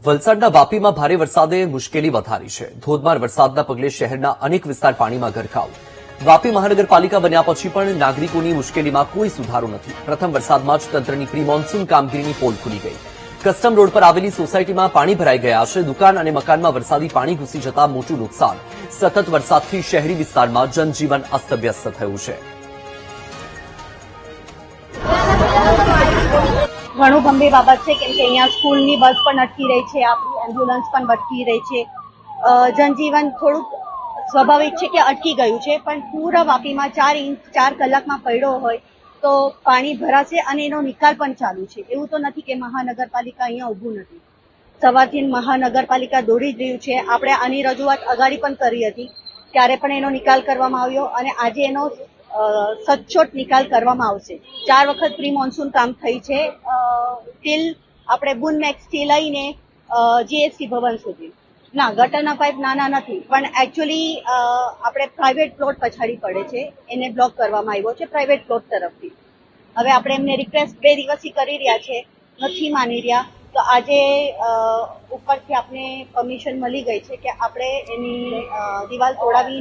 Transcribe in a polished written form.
વલસાડના વાપીમાં ભારે વરસાદે મુશ્કેલી વધારી છે। ધોધમાર વરસાદના પગલે શહેરના અનેક વિસ્તાર પાણીમાં ગરકાવ। વાપી મહાનગરપાલિકા બન્યા પછી પણ નાગરિકોની મુશ્કેલીમાં કોઈ સુધારો નથી। પ્રથમ વરસાદમાં જ તંત્રની પ્રી મોન્સૂન કામગીરીની પોલ ખુલી ગઈ। કસ્ટમ રોડ પર આવેલી સોસાયટીમાં પાણી ભરાઈ ગયા છે। દુકાન અને મકાનમાં વરસાદી પાણી ઘૂસી જતા મોટું નુકસાન। સતત વરસાદથી શહેરી વિસ્તારમાં જનજીવન અસ્તવ્યસ્ત થયું છે। ઘણું ગંભીર બાબત છે કેમ કે અહીંયા સ્કૂલની બસ પણ અટકી રહી છે, આપણી એમ્બ્યુલન્સ પણ અટકી રહી છે। જનજીવન થોડુંક સ્વાભાવિક છે કે અટકી ગયું છે, પણ પૂરા વાપીમાં 4 ઇંચ 4 કલાકમાં પડ્યો હોય તો પાણી ભરાશે અને એનો નિકાલ પણ ચાલુ છે। એવું તો નથી કે મહાનગરપાલિકા અહીંયા ઊભું નથી। સવારથી મહાનગરપાલિકા દોડી જ રહ્યું છે। આપણે આની રજૂઆત અગાડી પણ કરી હતી, ત્યારે પણ એનો નિકાલ કરવામાં આવ્યો અને આજે એનો સચોટ નિકાલ કરવામાં આવશે। 4 વખત પ્રી મોન્સૂન કામ થઈ છે, ટીલ આપણે બુનમેક્સ થી લઈને જીએસટી ભવન સુધી। ના, ગટરના પાઇપ નાના નથી, પણ એકચ્યુઅલી આપણે પ્રાઇવેટ પ્લોટ પછાડી પડે છે, એને બ્લોક કરવામાં આવ્યો છે પ્રાઇવેટ પ્લોટ તરફથી। હવે આપણે એમને રિક્વેસ્ટ 2 દિવસથી કરી રહ્યા છે, નથી માની રહ્યા, તો આજે ઉપરથી આપણે પરમિશન મળી ગઈ છે કે આપણે એની દિવાલ તોડાવી